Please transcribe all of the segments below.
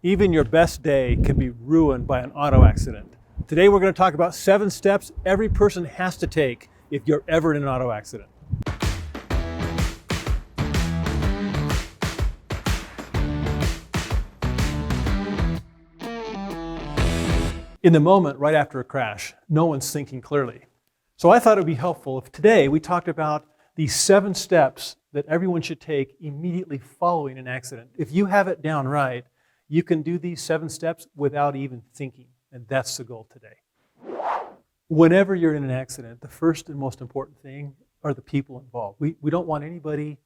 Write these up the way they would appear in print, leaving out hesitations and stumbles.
Even your best day can be ruined by an auto accident. Today we're going to talk about 7 steps every person has to take if you're ever in an auto accident. In the moment right after a crash, no one's thinking clearly. So I thought it would be helpful if today we talked about these 7 steps that everyone should take immediately following an accident. If you have it down right, you can do these 7 steps without even thinking, and that's the goal today. Whenever you're in an accident, the first and most important thing are the people involved. We don't want anybody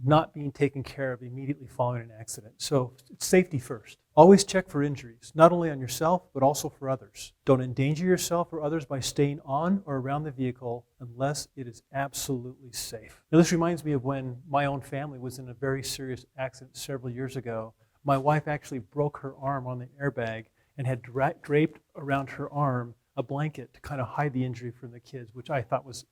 not being taken care of immediately following an accident. So it's safety first. Always check for injuries, not only on yourself, but also for others. Don't endanger yourself or others by staying on or around the vehicle unless it is absolutely safe. Now, this reminds me of when my own family was in a very serious accident several years ago. My wife actually broke her arm on the airbag and had draped around her arm a blanket to kind of hide the injury from the kids, which I thought was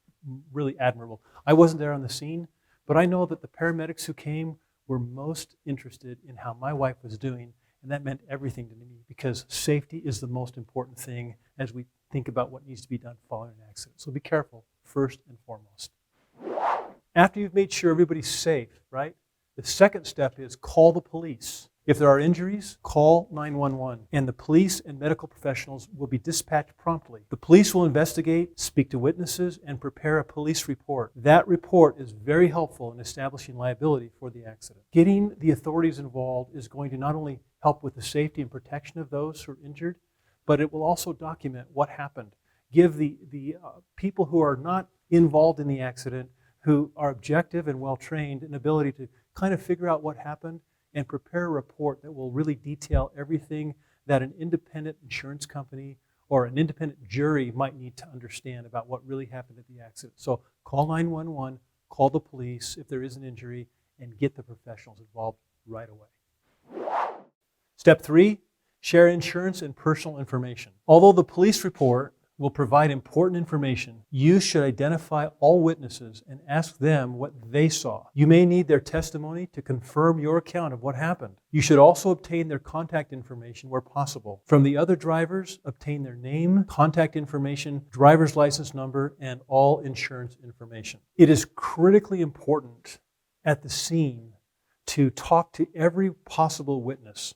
really admirable. I wasn't there on the scene, but I know that the paramedics who came were most interested in how my wife was doing, and that meant everything to me because safety is the most important thing as we think about what needs to be done following an accident. So be careful, first and foremost. After you've made sure everybody's safe, right? The second step is call the police. If there are injuries, call 911, and the police and medical professionals will be dispatched promptly. The police will investigate, speak to witnesses, and prepare a police report. That report is very helpful in establishing liability for the accident. Getting the authorities involved is going to not only help with the safety and protection of those who are injured, but it will also document what happened. Give the people who are not involved in the accident, who are objective and well-trained, an ability to kind of figure out what happened and prepare a report that will really detail everything that an independent insurance company or an independent jury might need to understand about what really happened at the accident. So call 911, call the police if there is an injury, and get the professionals involved right away. Step 3, share insurance and personal information. Although the police report will provide important information, you should identify all witnesses and ask them what they saw. You may need their testimony to confirm your account of what happened. You should also obtain their contact information where possible. From the other drivers, obtain their name, contact information, driver's license number, and all insurance information. It is critically important at the scene to talk to every possible witness.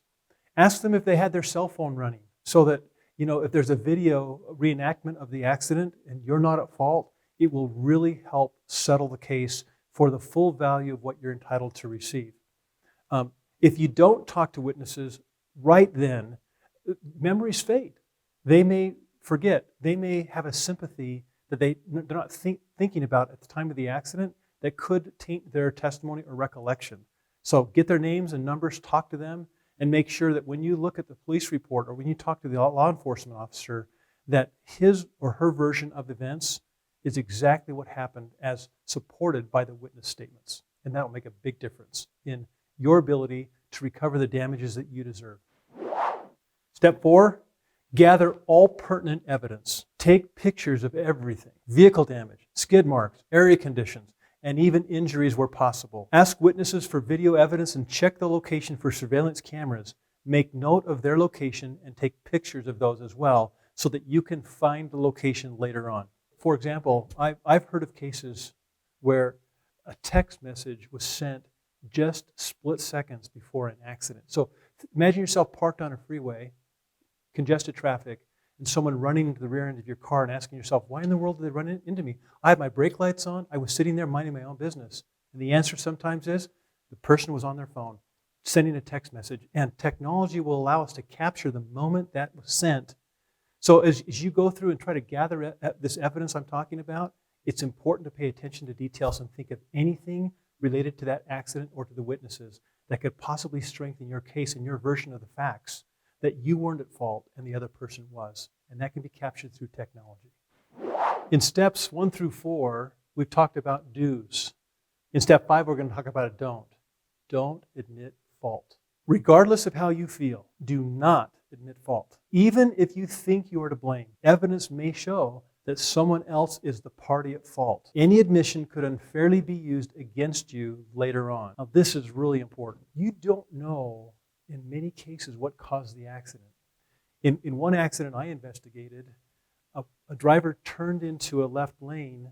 Ask them if they had their cell phone running so that if there's a video reenactment of the accident and you're not at fault, it will really help settle the case for the full value of what you're entitled to receive. If you don't talk to witnesses right then, memories fade. They may forget. They may have a sympathy that they're not thinking about at the time of the accident that could taint their testimony or recollection. So get their names and numbers, talk to them, and make sure that when you look at the police report or when you talk to the law enforcement officer, that his or her version of events is exactly what happened as supported by the witness statements. And that'll make a big difference in your ability to recover the damages that you deserve. Step 4, gather all pertinent evidence. Take pictures of everything: vehicle damage, skid marks, area conditions, and even injuries where possible. Ask witnesses for video evidence and check the location for surveillance cameras. Make note of their location and take pictures of those as well so that you can find the location later on. For example, I've heard of cases where a text message was sent just split seconds before an accident. So imagine yourself parked on a freeway, congested traffic, and someone running into the rear end of your car and asking yourself, why in the world did they run into me? I had my brake lights on. I was sitting there minding my own business. And the answer sometimes is the person was on their phone sending a text message. And technology will allow us to capture the moment that was sent. So as you go through and try to gather this evidence I'm talking about, it's important to pay attention to details and think of anything related to that accident or to the witnesses that could possibly strengthen your case and your version of the facts, that you weren't at fault and the other person was. And that can be captured through technology. In steps 1 through 4, we've talked about do's. In step 5, we're going to talk about a don't. Don't admit fault. Regardless of how you feel, do not admit fault. Even if you think you are to blame, evidence may show that someone else is the party at fault. Any admission could unfairly be used against you later on. Now, this is really important. You don't know in many cases, what caused the accident. In one accident I investigated, a driver turned into a left lane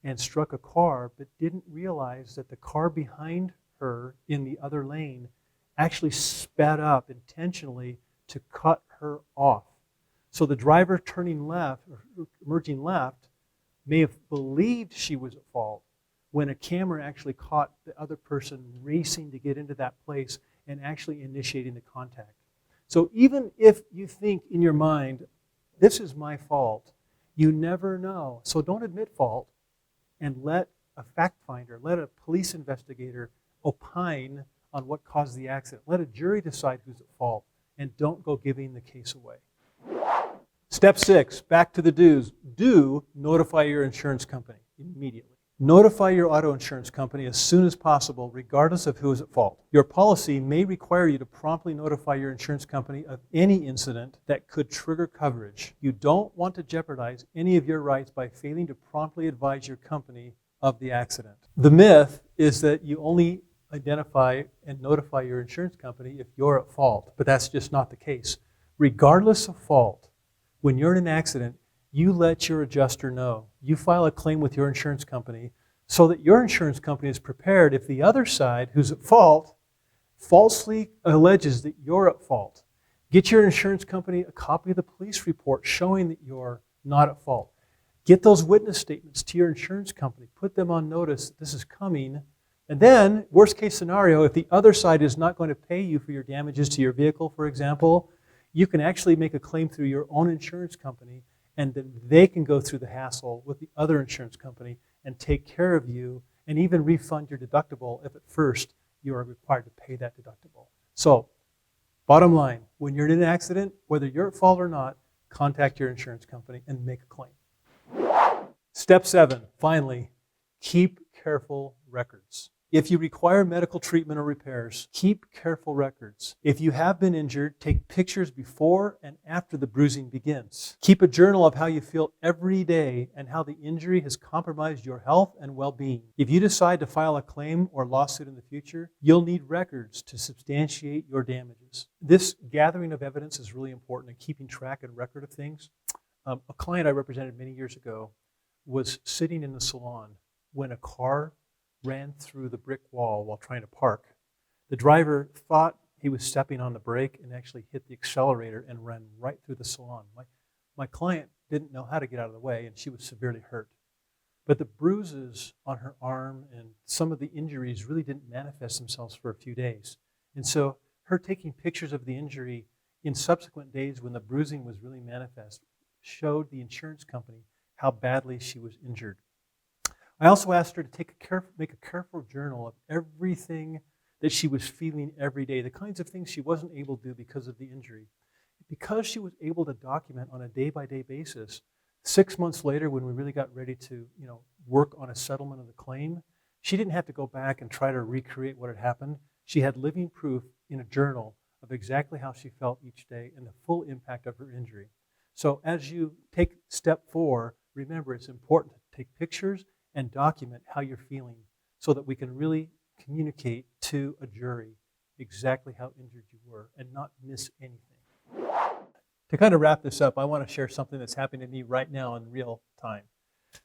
and struck a car, but didn't realize that the car behind her in the other lane actually sped up intentionally to cut her off. So the driver turning left, or merging left, may have believed she was at fault when a camera actually caught the other person racing to get into that place and actually initiating the contact. So even if you think in your mind, this is my fault, you never know. So don't admit fault and let a fact finder, let a police investigator opine on what caused the accident. Let a jury decide who's at fault, and don't go giving the case away. Step 6, back to the do's. Do notify your insurance company immediately. Notify your auto insurance company as soon as possible, regardless of who is at fault. Your policy may require you to promptly notify your insurance company of any incident that could trigger coverage. You don't want to jeopardize any of your rights by failing to promptly advise your company of the accident. The myth is that you only identify and notify your insurance company if you're at fault, but that's just not the case. Regardless of fault, when you're in an accident, you let your adjuster know. You file a claim with your insurance company so that your insurance company is prepared if the other side, who's at fault, falsely alleges that you're at fault. Get your insurance company a copy of the police report showing that you're not at fault. Get those witness statements to your insurance company. Put them on notice that this is coming. And then, worst case scenario, if the other side is not going to pay you for your damages to your vehicle, for example, you can actually make a claim through your own insurance company, and then they can go through the hassle with the other insurance company and take care of you and even refund your deductible if at first you are required to pay that deductible. So, bottom line, when you're in an accident, whether you're at fault or not, contact your insurance company and make a claim. Step 7, finally, keep careful records. If you require medical treatment or repairs, keep careful records. If you have been injured, take pictures before and after the bruising begins. Keep a journal of how you feel every day and how the injury has compromised your health and well-being. If you decide to file a claim or lawsuit in the future, you'll need records to substantiate your damages. This gathering of evidence is really important in keeping track and record of things. A client I represented many years ago was sitting in the salon when a car ran through the brick wall while trying to park. The driver thought he was stepping on the brake and actually hit the accelerator and ran right through the salon. My client didn't know how to get out of the way, and she was severely hurt. But the bruises on her arm and some of the injuries really didn't manifest themselves for a few days. And so her taking pictures of the injury in subsequent days when the bruising was really manifest showed the insurance company how badly she was injured. I also asked her to make a careful journal of everything that she was feeling every day, the kinds of things she wasn't able to do because of the injury. Because she was able to document on a day-by-day basis, 6 months later when we really got ready to work on a settlement of the claim, she didn't have to go back and try to recreate what had happened. She had living proof in a journal of exactly how she felt each day and the full impact of her injury. So as you take step 4, remember it's important to take pictures and document how you're feeling so that we can really communicate to a jury exactly how injured you were and not miss anything. To kind of wrap this up, I want to share something that's happening to me right now in real time.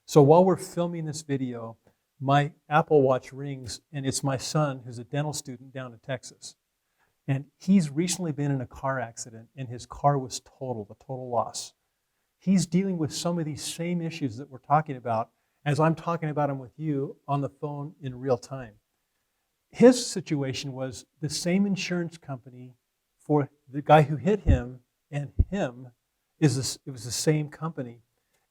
So while we're filming this video, my Apple Watch rings, and it's my son who's a dental student down in Texas. And he's recently been in a car accident, and his car was totaled, a total loss. He's dealing with some of these same issues that we're talking about as I'm talking about them with you on the phone in real time. His situation was the same insurance company for the guy who hit him and him, it was the same company.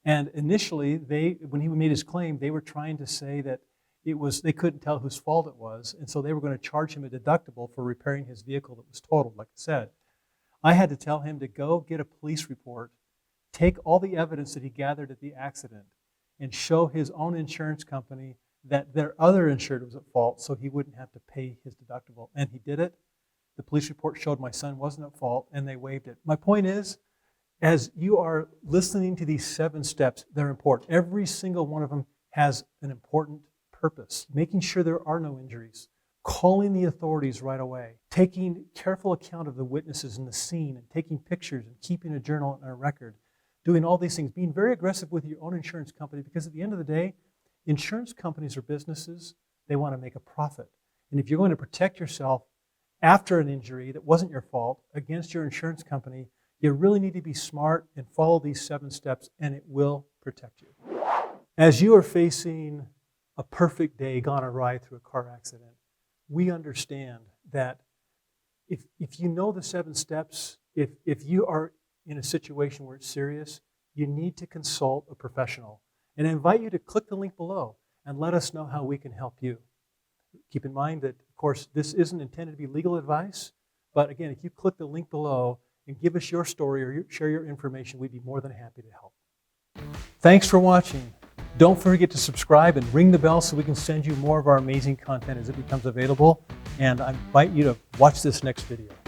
And initially, when he made his claim, they were trying to say that they couldn't tell whose fault it was, and so they were going to charge him a deductible for repairing his vehicle that was totaled, like I said. I had to tell him to go get a police report, take all the evidence that he gathered at the accident, and show his own insurance company that their other insured was at fault so he wouldn't have to pay his deductible. And he did it. The police report showed my son wasn't at fault, and they waived it. My point is, as you are listening to these 7 steps, they're important. Every single one of them has an important purpose. Making sure there are no injuries. Calling the authorities right away. taking careful account of the witnesses in the scene and taking pictures and keeping a journal and a record, doing all these things, being very aggressive with your own insurance company, because at the end of the day, insurance companies are businesses. They want to make a profit. And if you're going to protect yourself after an injury that wasn't your fault against your insurance company, you really need to be smart and follow these 7 steps, and it will protect you. As you are facing a perfect day gone awry through a car accident, we understand that if you know the 7 steps, if you are in a situation where it's serious, you need to consult a professional. And I invite you to click the link below and let us know how we can help you. Keep in mind that, of course, this isn't intended to be legal advice, but again, if you click the link below and give us your story or share your information, we'd be more than happy to help. Thanks for watching. Don't forget to subscribe and ring the bell so we can send you more of our amazing content as it becomes available. And I invite you to watch this next video.